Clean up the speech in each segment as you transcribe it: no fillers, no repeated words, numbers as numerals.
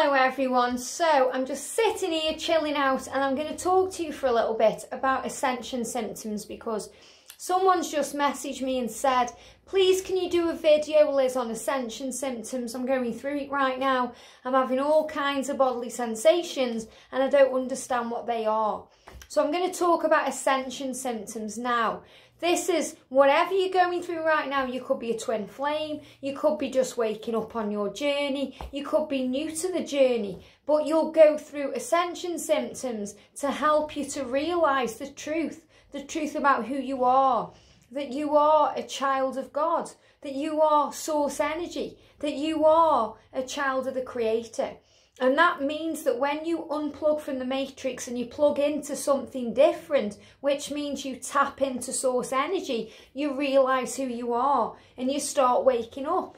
Hello everyone, so I'm just sitting here chilling out and I'm going to talk to you for a little bit about Ascension Symptoms because someone's just messaged me and said, please can you do a video, Liz, on Ascension Symptoms? I'm going through it right now. I'm having all kinds of bodily sensations and I don't understand what they are. So I'm going to talk about Ascension Symptoms now. This is whatever you're going through right now. You could be a twin flame, you could be just waking up on your journey, you could be new to the journey, but you'll go through Ascension Symptoms to help you to realise the truth about who you are, that you are a child of God, that you are source energy, that you are a child of the Creator. And that means that when you unplug from the matrix and you plug into something different, which means you tap into source energy, you realise who you are and you start waking up.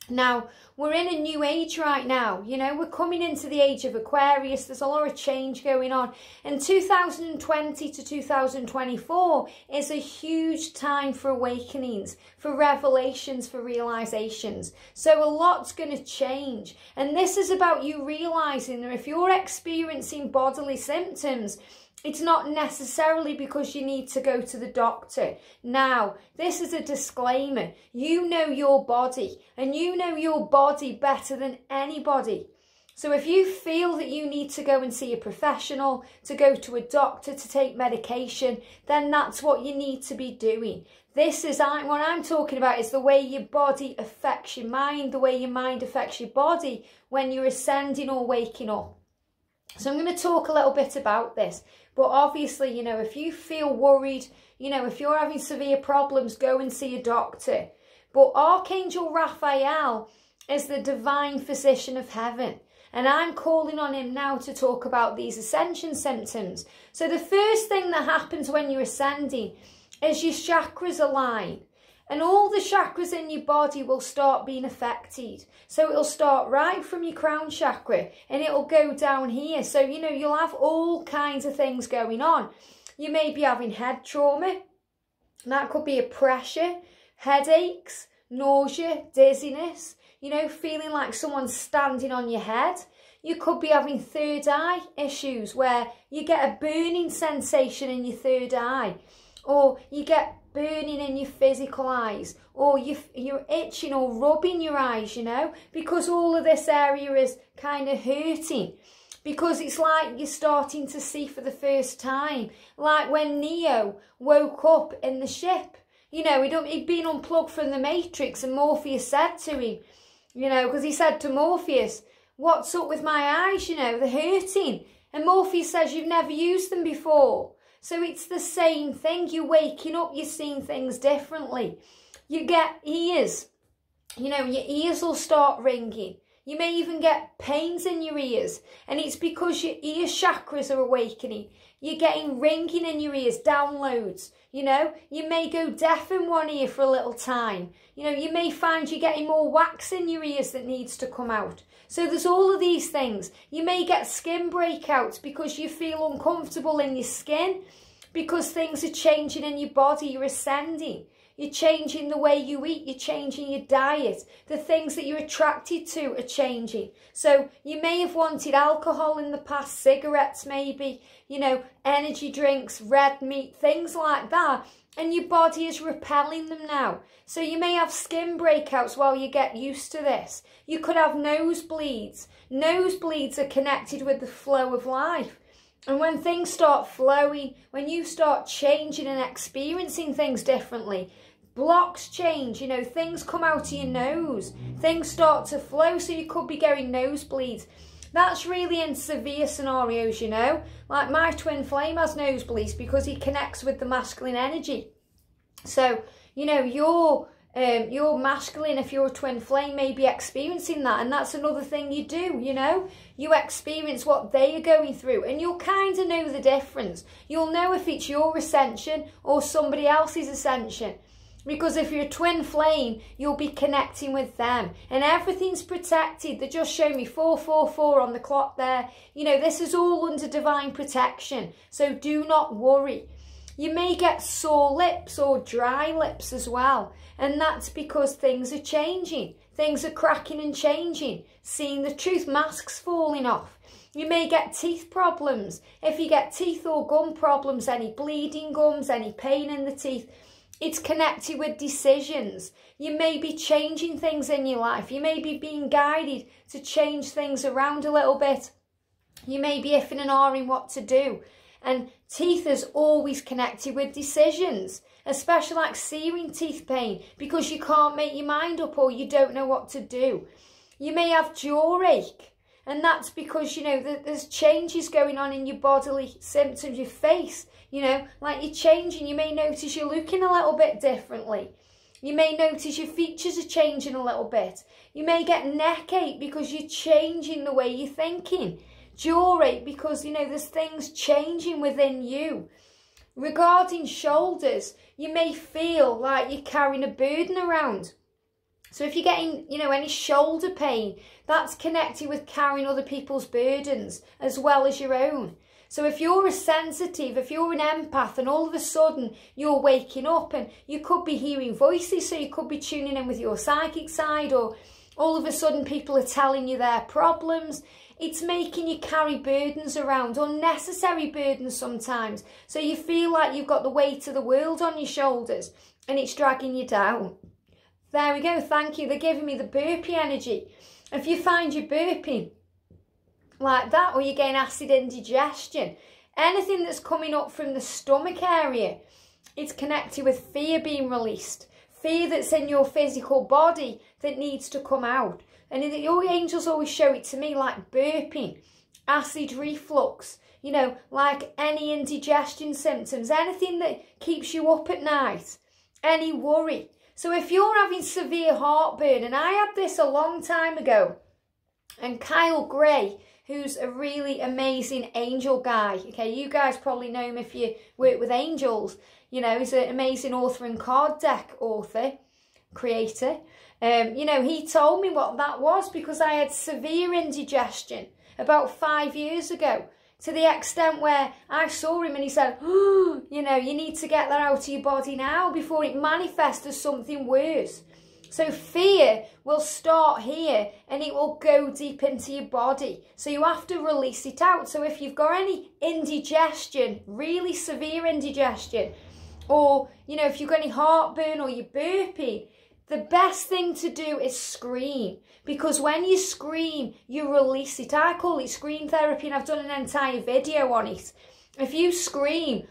Now, we're in a new age right now. You know, we're coming into the age of Aquarius. There's a lot of change going on. And 2020 to 2024 is a huge time for awakenings, for revelations, for realizations. So a lot's going to change. And this is about you realizing that if you're experiencing bodily symptoms, it's not necessarily because you need to go to the doctor. Now, this is a disclaimer. You know your body, and you know your body better than anybody. So if you feel that you need to go and see a professional, to go to a doctor, to take medication, then that's what you need to be doing. This is what I'm talking about is the way your body affects your mind, the way your mind affects your body when you're ascending or waking up. So I'm going to talk a little bit about this. But obviously, you know, if you feel worried, you know, if you're having severe problems, go and see a doctor. But Archangel Raphael is the divine physician of heaven. And I'm calling on him now to talk about these ascension symptoms. So the first thing that happens when you're ascending is your chakras align. And all the chakras in your body will start being affected. So it'll start right from your crown chakra and it'll go down here. So, you know, you'll have all kinds of things going on. You may be having head trauma. That could be a pressure, headaches, nausea, dizziness. You know, feeling like someone's standing on your head. You could be having third eye issues where you get a burning sensation in your third eye. Or you get burning in your physical eyes, or you're itching or rubbing your eyes, you know, because all of this area is kind of hurting, because it's like you're starting to see for the first time, like when Neo woke up in the ship, you know, he'd been unplugged from the matrix and Morpheus said to him, you know, because he said to Morpheus, what's up with my eyes, you know, they're hurting, and Morpheus says, you've never used them before. So it's the same thing. You're waking up, you're seeing things differently. You get ears. You know, your ears will start ringing. You may even get pains in your ears. And it's because your ear chakras are awakening. You're getting ringing in your ears, downloads. You know, you may go deaf in one ear for a little time. You know, you may find you're getting more wax in your ears that needs to come out. So there's all of these things. You may get skin breakouts because you feel uncomfortable in your skin, because things are changing in your body, you're ascending. You're changing the way you eat, you're changing your diet. The things that you're attracted to are changing. So you may have wanted alcohol in the past, cigarettes maybe, you know, energy drinks, red meat, things like that. And your body is repelling them now. So you may have skin breakouts while you get used to this. You could have nosebleeds. Nosebleeds are connected with the flow of life. And when things start flowing, when you start changing and experiencing things differently, blocks change, you know, things come out of your nose. Things start to flow, so you could be getting nosebleeds. That's really in severe scenarios, you know. Like my twin flame has nosebleeds because he connects with the masculine energy. So, you know, you're masculine, if you're a twin flame, may be experiencing that. And that's another thing you do, you know. You experience what they are going through. And you'll kind of know the difference. You'll know if it's your ascension or somebody else's ascension. Because if you're a twin flame, you'll be connecting with them. And everything's protected. They just show me 444 on the clock there. You know, this is all under divine protection. So do not worry. You may get sore lips or dry lips as well. And that's because things are changing. things are cracking and changing, seeing the truth, masks falling off. You may get teeth problems. If you get teeth or gum problems, any bleeding gums, any pain in the teeth, it's connected with decisions. You may be changing things in your life. You may be being guided to change things around a little bit. You may be iffing and ahhing what to do. And teeth is always connected with decisions, especially like searing teeth pain, because you can't make your mind up or you don't know what to do. You may have jaw ache, and that's because, you know, there's changes going on in your bodily symptoms, your face, you know, like you're changing. You may notice you're looking a little bit differently. You may notice your features are changing a little bit. You may get neck ache because you're changing the way you're thinking. Jaw ache because, you know, there's things changing within you. Regarding shoulders, you may feel like you're carrying a burden around. So if you're getting, you know, any shoulder pain, that's connected with carrying other people's burdens as well as your own. So if you're a sensitive, if you're an empath, and all of a sudden you're waking up and you could be hearing voices, so you could be tuning in with your psychic side, or all of a sudden people are telling you their problems, it's making you carry burdens around, unnecessary burdens sometimes. So you feel like you've got the weight of the world on your shoulders and it's dragging you down. There we go, thank you. They're giving me the burpee energy. If you find you burping like that, or you gain acid indigestion, anything that's coming up from the stomach area, it's connected with fear being released. Fear that's in your physical body that needs to come out. And your angels always show it to me like burping, acid reflux, you know, like any indigestion symptoms, anything that keeps you up at night, any worry. So if you're having severe heartburn, and I had this a long time ago, and Kyle Gray, who's a really amazing angel guy, okay, you guys probably know him if you work with angels, you know, he's an amazing author and card deck author, creator. You know, he told me what that was because I had severe indigestion about 5 years ago, to the extent where I saw him and he said, oh, you know, you need to get that out of your body now before it manifests as something worse. So fear will start here and it will go deep into your body. So you have to release it out. So if you've got any indigestion, really severe indigestion, or, you know, if you've got any heartburn or you're burping, the best thing to do is scream, because when you scream, you release it. I call it scream therapy, and I've done an entire video on it. If you scream,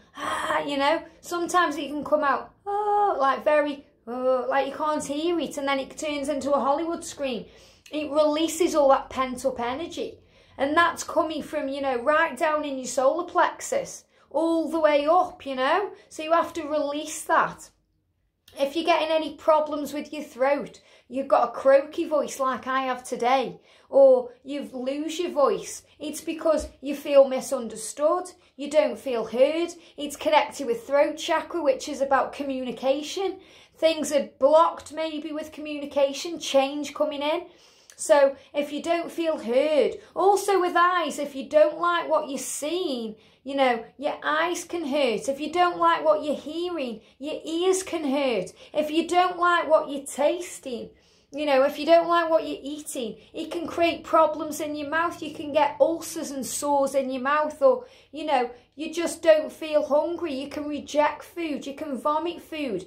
you know, sometimes it can come out, like very, like you can't hear it, and then it turns into a Hollywood scream. It releases all that pent-up energy, and that's coming from, you know, right down in your solar plexus, all the way up, you know, so you have to release that. If you're getting any problems with your throat, you've got a croaky voice like I have today, or you lose your voice, it's because you feel misunderstood, you don't feel heard. It's connected with throat chakra, which is about communication. Things are blocked maybe with communication, change coming in. So if you don't feel heard, also with eyes, if you don't like what you're seeing, you know, your eyes can hurt. If you don't like what you're hearing, your ears can hurt. If you don't like what you're tasting, you know, if you don't like what you're eating, it can create problems in your mouth. You can get ulcers and sores in your mouth, or, you know, you just don't feel hungry. You can reject food. You can vomit food.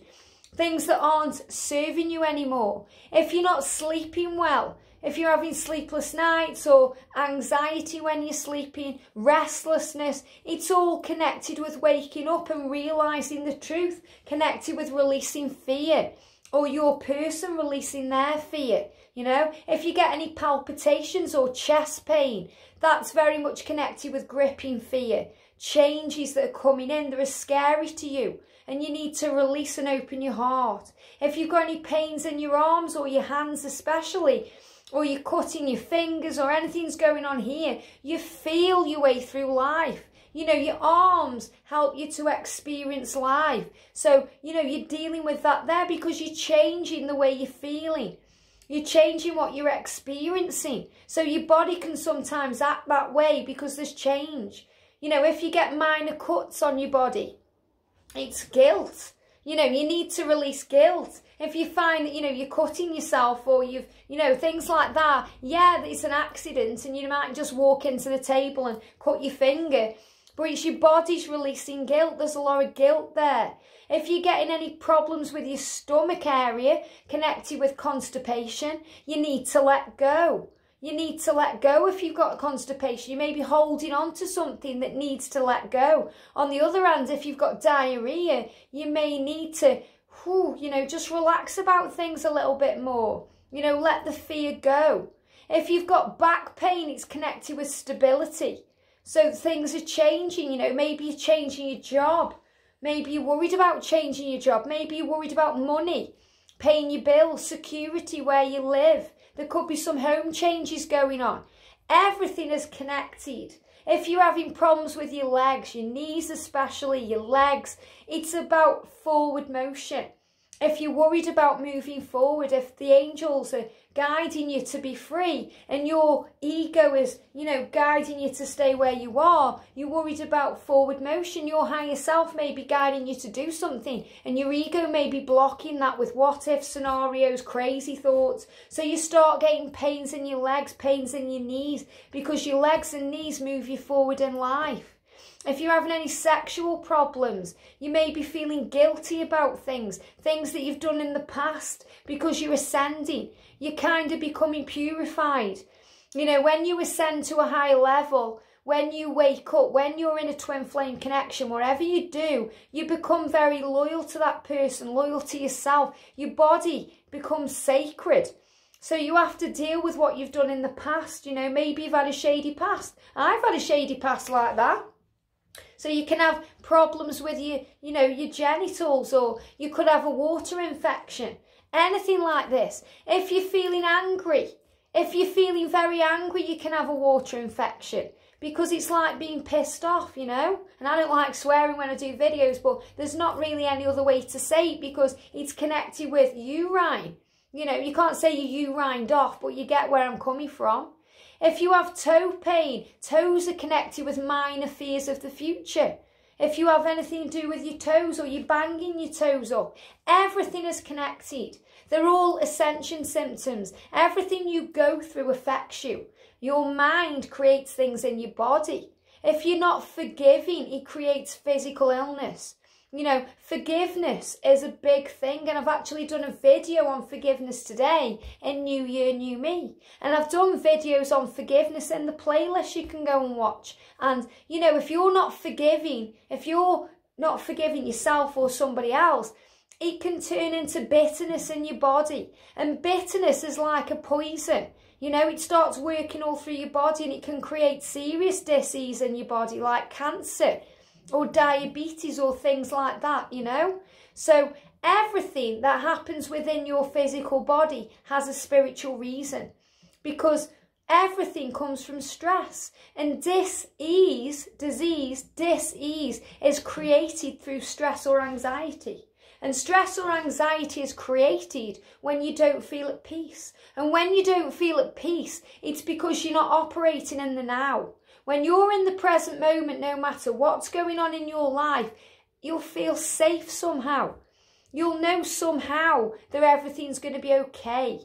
Things that aren't serving you anymore. If you're not sleeping well, if you're having sleepless nights or anxiety when you're sleeping, restlessness, it's all connected with waking up and realising the truth, connected with releasing fear, or your person releasing their fear. You know, if you get any palpitations or chest pain, that's very much connected with gripping fear. Changes that are coming in that are scary to you, and you need to release and open your heart. If you've got any pains in your arms or your hands especially, or you're cutting your fingers, or anything's going on here, you feel your way through life. You know, your arms help you to experience life. So, you know, you're dealing with that there because you're changing the way you're feeling. You're changing what you're experiencing. So your body can sometimes act that way because there's change. You know, if you get minor cuts on your body, it's guilt. You know, you need to release guilt. If you find that, you know, you're cutting yourself or you've, you know, things like that, yeah, it's an accident and you might just walk into the table and cut your finger, but it's your body's releasing guilt. There's a lot of guilt there. If you're getting any problems with your stomach area connected with constipation, you need to let go. You need to let go if you've got constipation. You may be holding on to something that needs to let go. On the other hand, if you've got diarrhea, you may need to, you know, just relax about things a little bit more. You know, let the fear go. If you've got back pain, it's connected with stability. So things are changing, you know, maybe you're changing your job. Maybe you're worried about changing your job. Maybe you're worried about money, paying your bills, security, where you live. There could be some home changes going on. Everything is connected. If you're having problems with your legs, your knees especially, your legs, it's about forward motion. If you're worried about moving forward, if the angels are guiding you to be free and your ego is, you know, guiding you to stay where you are, you're worried about forward motion, your higher self may be guiding you to do something and your ego may be blocking that with what if scenarios, crazy thoughts. So you start getting pains in your legs, pains in your knees, because your legs and knees move you forward in life. If you're having any sexual problems, you may be feeling guilty about things that you've done in the past because you're ascending. You're kind of becoming purified. You know, when you ascend to a higher level, when you wake up, when you're in a twin flame connection, whatever you do, you become very loyal to that person, loyal to yourself. Your body becomes sacred. So you have to deal with what you've done in the past. You know, maybe you've had a shady past. I've had a shady past like that. So you can have problems with your, you know, your genitals, or you could have a water infection, anything like this. If you're feeling angry, if you're feeling very angry, you can have a water infection because it's like being pissed off, you know. And I don't like swearing when I do videos, but there's not really any other way to say it because it's connected with urine. You know, you can't say you urined off, but you get where I'm coming from. If you have toe pain, toes are connected with minor fears of the future. If you have anything to do with your toes or you're banging your toes up, everything is connected. They're all ascension symptoms. Everything you go through affects you. Your mind creates things in your body. If you're not forgiving, it creates physical illness. You know, forgiveness is a big thing, and I've actually done a video on forgiveness today in New Year, New Me. And I've done videos on forgiveness in the playlist you can go and watch. And, you know, if you're not forgiving, yourself or somebody else, it can turn into bitterness in your body. And bitterness is like a poison. You know, it starts working all through your body and it can create serious disease in your body, like cancer or diabetes or things like that, you know. So everything that happens within your physical body has a spiritual reason, because everything comes from stress, and dis-ease is created through stress or anxiety. And stress or anxiety is created when you don't feel at peace. And when you don't feel at peace, it's because you're not operating in the now. When you're in the present moment, no matter what's going on in your life, you'll feel safe somehow. You'll know somehow that everything's going to be okay.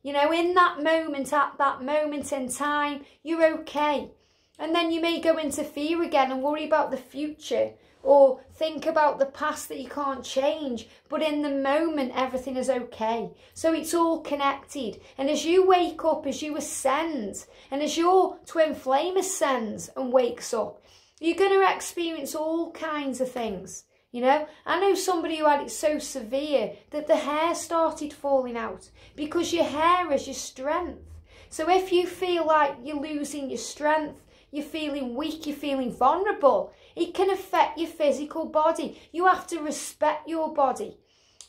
You know, in that moment, at that moment in time, you're okay. And then you may go into fear again and worry about the future, or think about the past that you can't change. But in the moment, everything is okay. So it's all connected. And as you wake up, as you ascend, and as your twin flame ascends and wakes up, you're going to experience all kinds of things. You know, I know somebody who had it so severe that the hair started falling out, because your hair is your strength. So if you feel like you're losing your strength, you're feeling weak, you're feeling vulnerable, it can affect your physical body. You have to respect your body,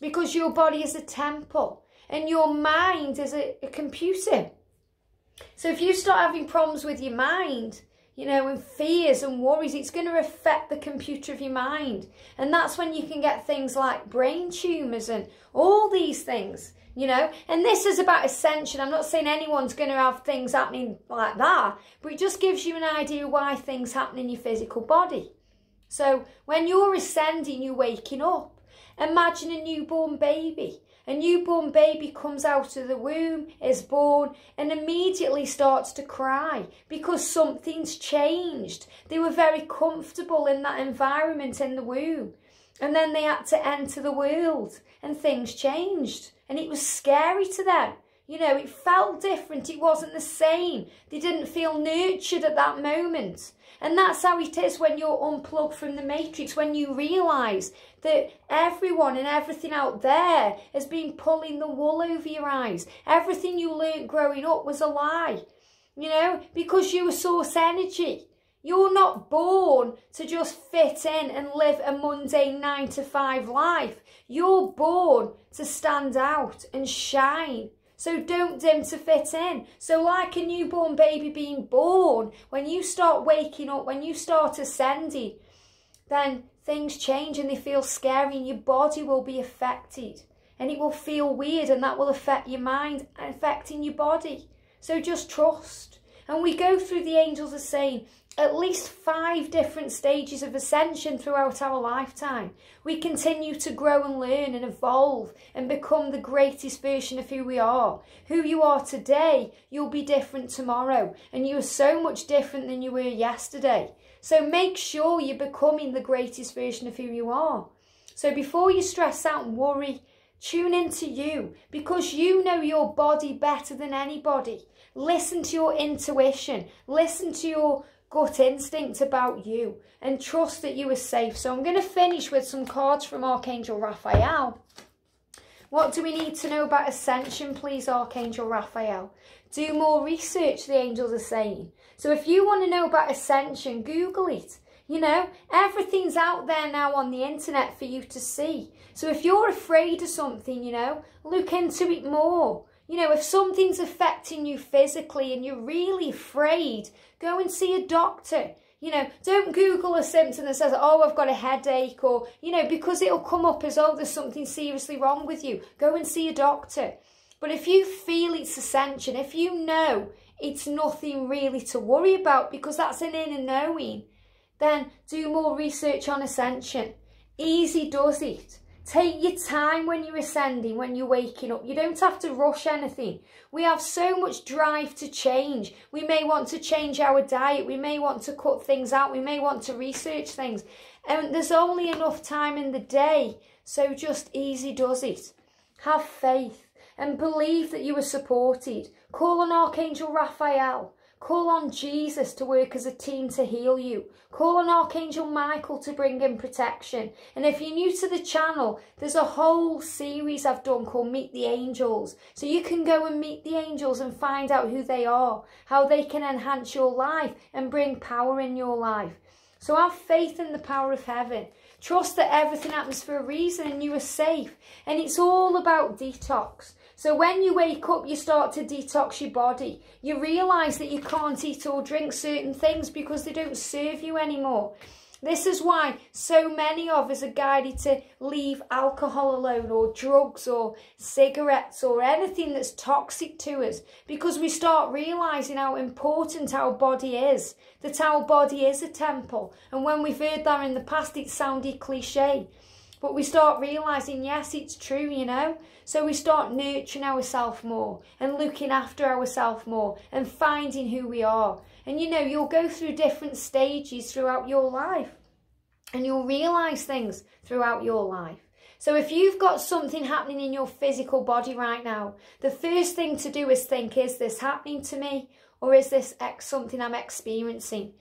because your body is a temple and your mind is a computer. So if you start having problems with your mind, you know, and fears and worries, it's going to affect the computer of your mind. And that's when you can get things like brain tumours and all these things, you know. And this is about ascension. I'm not saying anyone's going to have things happening like that, but it just gives you an idea why things happen in your physical body. So when you're ascending, you're waking up. Imagine a newborn baby. A newborn baby comes out of the womb, is born, and immediately starts to cry because something's changed. They were very comfortable in that environment in the womb. And then they had to enter the world and things changed. And it was scary to them. You know, it felt different. It wasn't the same. They didn't feel nurtured at that moment. And that's how it is when you're unplugged from the matrix, when you realise that everyone and everything out there has been pulling the wool over your eyes. Everything you learnt growing up was a lie, you know, because you were source energy. You're not born to just fit in and live a mundane 9-to-5 life. You're born to stand out and shine. So don't dim to fit in. So like a newborn baby being born, when you start waking up, when you start ascending, then things change and they feel scary and your body will be affected. And it will feel weird and that will affect your mind, affecting your body. So just trust. And we go through, the angels are saying, at least 5 different stages of ascension throughout our lifetime. We continue to grow and learn and evolve and become the greatest version of who we are. Who you are today, you'll be different tomorrow. And you are so much different than you were yesterday. So make sure you're becoming the greatest version of who you are. So before you stress out and worry, tune into you, because you know your body better than anybody. Listen to your intuition. Listen to your gut instinct about you and trust that you are safe. So I'm going to finish with some cards from Archangel Raphael. What do we need to know about Ascension, please, Archangel Raphael? Do more research, the angels are saying. So if you want to know about Ascension, Google it. You know, everything's out there now on the internet for you to see. So if you're afraid of something, you know, look into it more. You know, if something's affecting you physically and you're really afraid, go and see a doctor. You know, don't Google a symptom that says, oh, I've got a headache, or, you know, because it'll come up as, oh, there's something seriously wrong with you. Go and see a doctor. But if you feel it's Ascension, if you know it's nothing really to worry about, because that's an inner knowing, then do more research on Ascension. Easy does it. Take your time when you're ascending, when you're waking up. You don't have to rush anything. We have so much drive to change. We may want to change our diet. We may want to cut things out. We may want to research things. And there's only enough time in the day. So just easy does it. Have faith and believe that you are supported. Call on Archangel Raphael. Call on Jesus to work as a team to heal you. Call on Archangel Michael to bring in protection. And if you're new to the channel, there's a whole series I've done called Meet the Angels. So you can go and meet the angels and find out who they are, how they can enhance your life and bring power in your life. So have faith in the power of heaven. Trust that everything happens for a reason and you are safe. And it's all about detox. So when you wake up, you start to detox your body. You realise that you can't eat or drink certain things because they don't serve you anymore. This is why so many of us are guided to leave alcohol alone, or drugs or cigarettes or anything that's toxic to us, because we start realising how important our body is, that our body is a temple. And when we've heard that in the past, it sounded cliche. But we start realising, yes, it's true, you know. So we start nurturing ourselves more and looking after ourselves more and finding who we are. And, you know, you'll go through different stages throughout your life and you'll realise things throughout your life. So if you've got something happening in your physical body right now, the first thing to do is think, is this happening to me, or is this something I'm experiencing?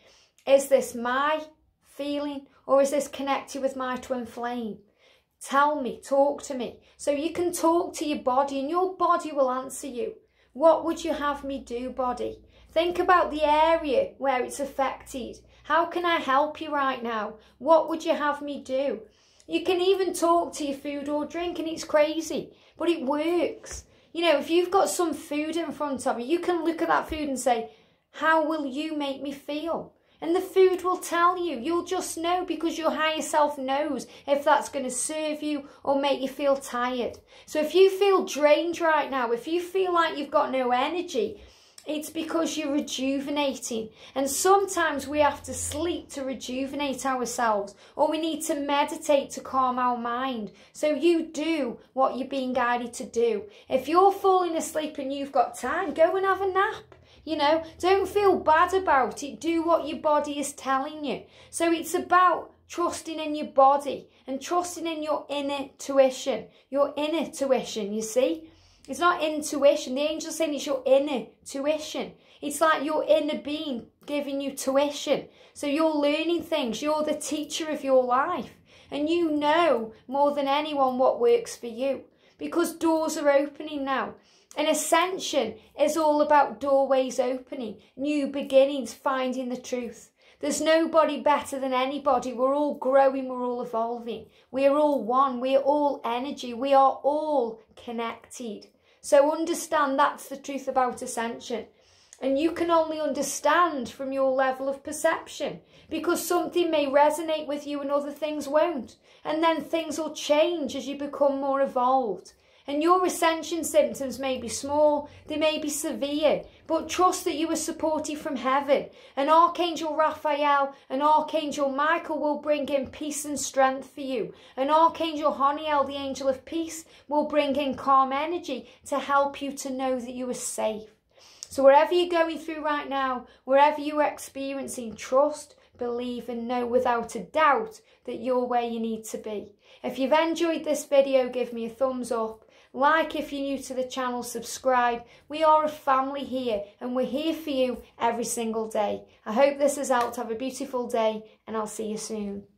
Is this my feeling, or is this connected with my twin flame? Tell me, talk to me. So you can talk to your body and your body will answer you. What would you have me do, body? Think about the area where it's affected. How can I help you right now? What would you have me do? You can even talk to your food or drink, and it's crazy, but it works. You know, if you've got some food in front of you, you can look at that food and say, how will you make me feel? And the food will tell you. You'll just know, because your higher self knows if that's going to serve you or make you feel tired. So if you feel drained right now, if you feel like you've got no energy, It's because you're rejuvenating. And sometimes we have to sleep to rejuvenate ourselves, or we need to meditate to calm our mind. So you do what you're being guided to do. If you're falling asleep and you've got time, go and have a nap. You know, don't feel bad about it. Do what your body is telling you. So it's about trusting in your body and trusting in your inner tuition. Your inner tuition, you see. It's not intuition. The angel's saying it's your inner tuition. It's like your inner being giving you tuition. So you're learning things. You're the teacher of your life. And you know more than anyone what works for you. Because doors are opening now. And Ascension is all about doorways opening. New beginnings, finding the truth. There's nobody better than anybody. We're all growing. We're all evolving. We are all one. We are all energy. We are all connected. So understand that's the truth about Ascension. And you can only understand from your level of perception, because something may resonate with you and other things won't. And then things will change as you become more evolved. And your Ascension symptoms may be small, they may be severe, but trust that you are supported from heaven. And Archangel Raphael and Archangel Michael will bring in peace and strength for you. And Archangel Honiel, the angel of peace, will bring in calm energy to help you to know that you are safe. So wherever you're going through right now, wherever you are experiencing, trust, believe and know without a doubt that you're where you need to be. If you've enjoyed this video, give me a thumbs up. Like if you're new to the channel, subscribe. We are a family here and we're here for you every single day. I hope this has helped. Have a beautiful day and I'll see you soon.